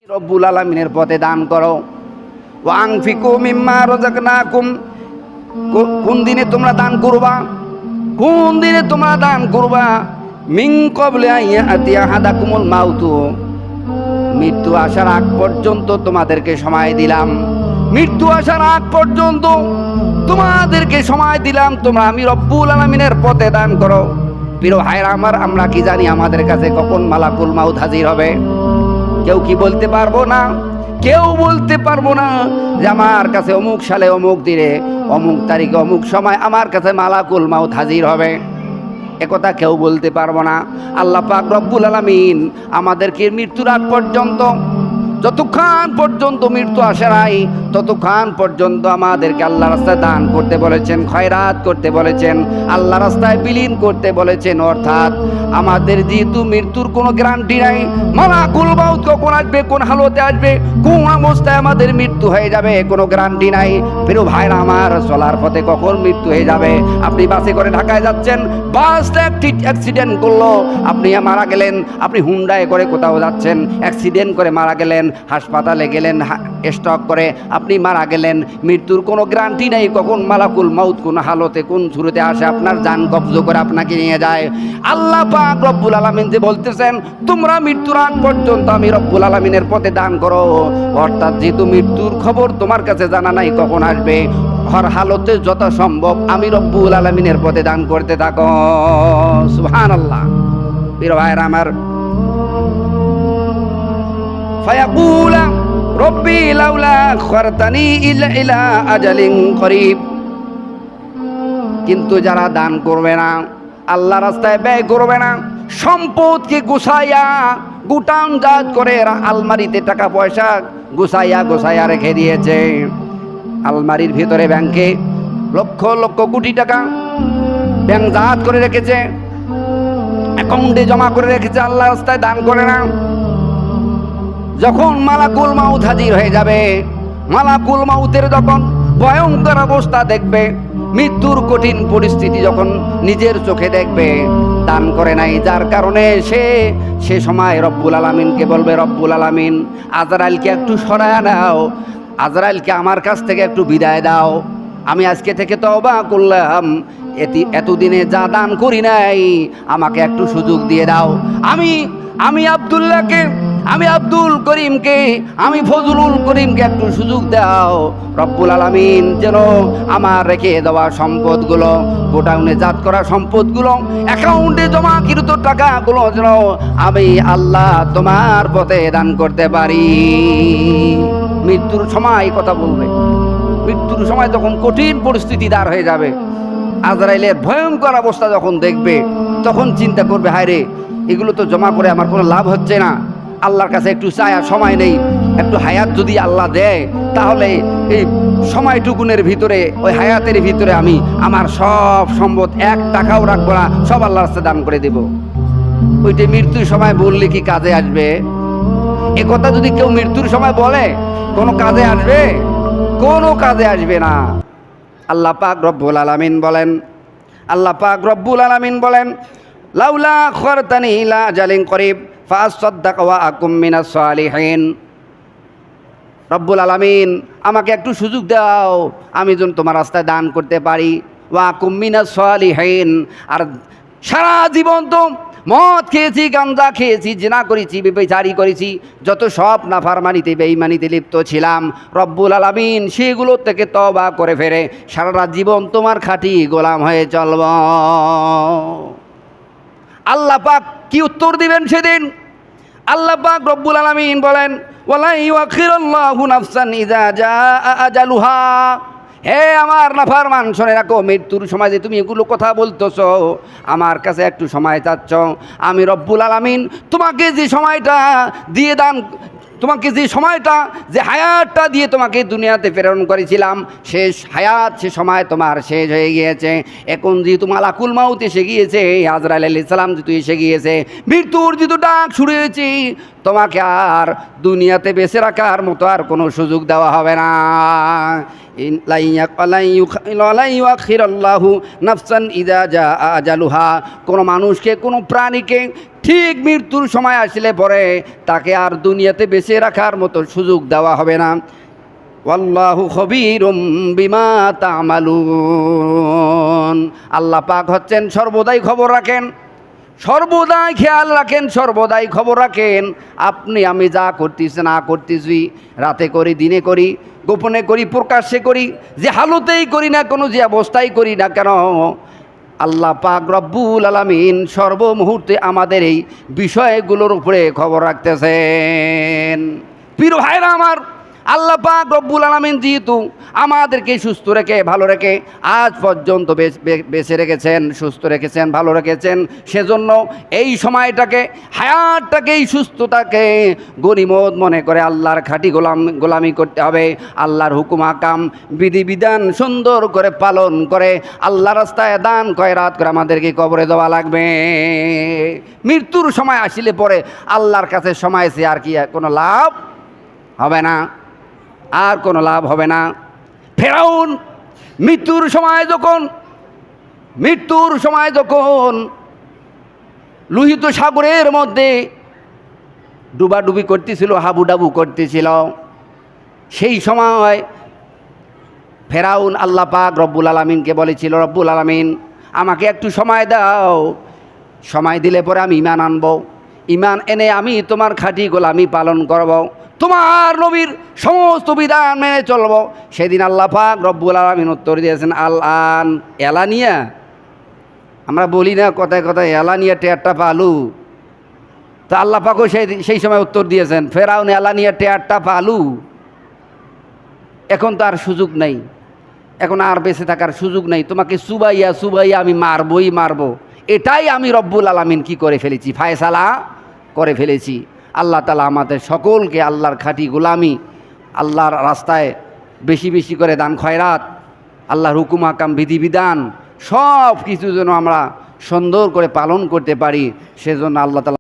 রব্বুল আলামিনের পথে দান করো। ওয়া আনফিকু মিম্মা রাযাকনাকুম, কোন দিনে তোমরা দান করবা? কোন দিনে তোমরা দান করবা? মিন ক্বাবলি আন ইয়াতিয়া আহাদাকুমুল মাউতু, মৃত্যু আসার আগ পর্যন্ত তোমাদেরকে সময় দিলাম। মৃত্যু আসার আগ পর্যন্ত তোমাদেরকে সময় দিলাম, তোমরা আমি রব্বুল আলামিনের পথে দান করো। প্রিয় ভাইরা আমার, আমরা কি জানি আমাদের কাছে কখন মালাকুল মাউত হাজির হবে? কেউ কি বলতে পারবো না? কেউ বলতে পারবো না যে আমার কাছে অমুক সালে অমুক দিনে অমুক তারিখে অমুক সময় আমার কাছে মালাকুল মাউত হাজির হবে। একথা কেউ বলতে পারবো না। আল্লাহ পাক রব্বুল আলামিন আমাদেরকে মৃত্যুর আগ পর্যন্ত, যতক্ষণ পর্যন্ত মৃত্যু আসে নাই ততক্ষণ পর্যন্ত আমাদেরকে আল্লাহ রাস্তায় দান করতে বলেছেন, খয়রাত করতে বলেছেন, আল্লাহ রাস্তায় বিলীন করতে বলেছেন। অর্থাৎ আমাদের যেহেতু মৃত্যুর কোনো গ্যারান্টি নাই, মালাকুল মাউত কখন আসবে, কোন হালতে আসবে, কোন অবস্থায় আমাদের মৃত্যু হয়ে যাবে কোনো গ্যারান্টি নাই। প্রিয় ভাইরা আমার, চলার পথে কখন মৃত্যু হয়ে যাবে। আপনি বাসে করে ঢাকায় যাচ্ছেন, বাসটা একটি অ্যাক্সিডেন্ট করলো, আপনি মারা গেলেন। আপনি হুন্ডায় করে কোথাও যাচ্ছেন, অ্যাক্সিডেন্ট করে মারা গেলেন, হাসপাতালে গেলেন স্ট্রোক করে আপনি মারা গেলেন। মৃত্যুর কোনো গ্যারান্টি নেই কখন মালাকুল মাউত কোন হালতে কোন শুরুতে আসে আপনার জান কবজ করে আপনাকে নিয়ে যায়। আল্লাহ পাক রব্বুল আলামিন যে বলতেছেন তোমরা মৃত্যুর আগ পর্যন্ত আমি রব্বুল আলামিনের পথে দান করো। অর্থাৎ যেহেতু মৃত্যুর খবর তোমার কাছে জানা নাই কখন আসবে, হর হালতে যত সম্ভব আমি রব্বুল আলামিনের পথে দান করতে থাকো। সুবহানাল্লাহ। প্রিয় ভাইরা আমার, ফায়াকুলা রব্বি লাউলা আখখারতানি ইলা আজালিন করিব, কিন্তু যারা দান করবে না, আল্লাহ রাস্তায় ব্যয় করবে না, সম্পদকে গুছাইয়া গুটান জাত করে আলমারিতে টাকা পয়সা গুছাইয়া রেখে দিয়েছে। আলমারির ভিতরে ব্যাংকে লক্ষ লক্ষ কোটি টাকা ব্যাংক জাত করে রেখেছে, অ্যাকাউন্টে জমা করে রেখেছে, আল্লাহ রাস্তায় দান করে না। যখন মালাকুল মাউত হাজির হয়ে যাবে, মালাকুল মাউতের যখন ভয়ঙ্কর অবস্থা দেখবে, মৃত্যুর কঠিন পরিস্থিতি যখন নিজের চোখে দেখবে, দান করে নাই যার কারণে সে সময় রব্বুল আলামিনকে বলবে, রব্বুল আলামিন আজরাইলকে একটু সরায় দাও, আজরাইলকে আমার কাছ থেকে একটু বিদায় দাও। আমি আজকে থেকে তওবা করলাম, এতদিনে যা দান করি নাই আমাকে একটু সুযোগ দিয়ে দাও। আমি আব্দুল্লাহকে, আমি আব্দুল করিমকে, আমি ফজলুল করিমকে একটু সুযোগ দাও। রব্বুল আলামিন যেন আমার রেখে দেওয়া সম্পদগুলো, গোডাউনে জাত করা সম্পদগুলো, অ্যাকাউন্টে জমাকৃত টাকাগুলো যেন আমি আল্লাহ তোমার পথে দান করতে পারি। মৃত্যুর সময় কথা বলবে, মৃত্যুর সময় যখন কঠিন পরিস্থিতি দাঁড় হয়ে যাবে, আজরাইলের ভয়ঙ্কর অবস্থা যখন দেখবে, তখন চিন্তা করবে, হায় রে, এগুলো তো জমা করে আমার কোনো লাভ হচ্ছে না, আল্লাহর কাছে একটু চায়া সময় নেই, একটু হায়াত যদি আল্লাহ দেয় তাহলে এই সময়টুকুনের ভিতরে, ওই হায়াতের ভিতরে আমি আমার সব সম্পদ এক টাকাও রাখবো না, সব আল্লাহর কাছে দান করে দেব। ওইটা মৃত্যুর সময় বললে কি কাজে আসবে? এ কথা যদি কেউ মৃত্যুর সময় বলে কোনো কাজে আসবে? কোনো কাজে আসবে না। আল্লাহ পাক রব্বুল আলামিন বলেন, আল্লাহ পাক রব্বুল আলামিন বলেন, লাউলা আখখারতানি ইলা আজালিন করিব ফাআসাদদাক ওয়া আকুম মিনাস সালিহিন। রব্বুল আলামিন আমাকে একটু সুযোগ দাও, আমি যেন তোমার রাস্তায় দান করতে পারি। ওয়া আকুম মিনাস সালিহিন। আর সারা জীবন তো মদ খেয়েছি, গাঁজা খেয়েছি, জিনা করেছি, ব্যভিচারী করেছি, যত সব নাফরমানিতে বেঈমানিতে লিপ্ত ছিলাম, রব্বুল আলামিন সেগুলো থেকে তওবা করে ফেরে সারা জীবন তোমার খাঁটি গোলাম হয়ে চলব। আল্লাহ পাক কি উত্তর দিবেন সেদিন? আল্লাহ পাক রব্বুল আলামিন বলেন, ওয়ালা ইউআখিরুল্লাহু নাফসান ইযা জাআ আজালুহা। হে আমার নাফরমান, শুনে রাখো, মৃত্যুর সময় যে তুমি এগুলো কথা বলতেছ, আমার কাছে একটু সময় চাচ্ছ, আমি রব্বুল আলামিন তোমাকে যে সময়টা দিয়ে তোমাকে যে সময়টা, যে হায়াতটা দিয়ে তোমাকে দুনিয়াতে প্রেরণ করেছিলাম, শেষ হায়াত, সে সময় তোমার শেষ হয়ে গিয়েছে। এখন যেহেতু মালাকুল মাউত এসে গিয়েছে, আজরাইল আলাইহিস সালাম যেহেতু এসে গিয়েছে, মৃত্যুর যেহেতু ডাক শুরু হয়েছে, তোমাকে আর দুনিয়াতে বেঁচে রাখার মতো আর কোনো সুযোগ দেওয়া হবে না। নাফসান ইযা জাআ আজালুহা, কোনো মানুষকে কোনো প্রাণীকে ঠিক মৃত্যুর সময় আসলে পরে তাকে আর দুনিয়াতে বেঁচে রাখার মতো সুযোগ দেওয়া হবে না। ওয়াল্লাহু খবীরুম বিমা তা'মালুন, আল্লাহ পাক হচ্ছেন সর্বদাই খবর রাখেন, সর্বদাই খেয়াল রাখেন, সর্বদাই খবর রাখেন। আপনি আমি যা করতেছি না করতেছি, রাতে করি দিনে করি, গোপনে করি প্রকাশ্যে করি, যে হালতেই করি না কোনো, যে অবস্থায় করি না কেন, আল্লাহ পাক রব্বুল আলামিন সর্বমুহূর্তে আমাদের এই বিষয়গুলোর উপরে খবর রাখতেছেন। প্রিয় ভাইরা আমার, আল্লাহ পাক রব্বুল আলামিন যেহেতু আমাদেরকে সুস্থ রেখে ভালো রেখে আজ পর্যন্ত বেঁচে রেখেছেন, সুস্থ রেখেছেন, ভালো রেখেছেন, সেজন্য এই সময়টাকে, হায়াতটাকে, এই সুস্থতাকে গনিমত মনে করে আল্লাহর খাঁটি গোলামি করতে হবে। আল্লাহর হুকুম আকাম বিধিবিধান সুন্দর করে পালন করে আল্লাহ রাস্তায় দান খয়রাত করে আমাদেরকে কবরে দেওয়া লাগবে। মৃত্যুর সময় আসলে পরে আল্লাহর কাছে সময় চেয়ে আর কি কোনো লাভ হবে না, আর কোনো লাভ হবে না। ফেরাউন মৃত্যুর সময় যখন লোহিত সাগরের মধ্যে ডুবাডুবি করতেছিল, হাবুডাবু করতেছিল, সেই সময় ফেরাউন আল্লাহ পাক রব্বুল আলামিনকে বলেছিল, রব্বুল আলামিন আমাকে একটু সময় দাও, সময় দিলে পরে আমি ঈমান আনব, ঈমান এনে আমি তোমার খাঁটি গোলামি পালন করব, তোমার নবীর সমস্ত বিধান মেনে চলব। সেদিন আল্লাহ পাক রব্বুল আলামিন উত্তর দিয়েছেন আল-আন, এলানিয়া। আমরা বলি না কথায় কথায় এলানিয়া টেয়ারটা পালু, তা আল্লাহ পাকও সেই সময় উত্তর দিয়েছেন ফেরাউন এলানিয়া টেয়ারটা পালু, এখন তো আর সুযোগ নেই, এখন আর বেঁচে থাকার সুযোগ নেই, তোমাকে সুবাইয়া আমি মারবো। এটাই আমি রব্বুল আলামিন কি করে ফেলেছি, ফায়সালা করে ফেলেছি। আল্লাহ তাআলা আমাদের সকলকে আল্লাহর খাঁটি গোলামি, আল্লাহর রাস্তায় বেশি বেশি করে দান খয়রাত, আল্লাহর হুকুম আকাম বিধিবিধান সব কিছু যেন আমরা সুন্দর করে পালন করতে পারি, সেজন্য আল্লাহ তাআলা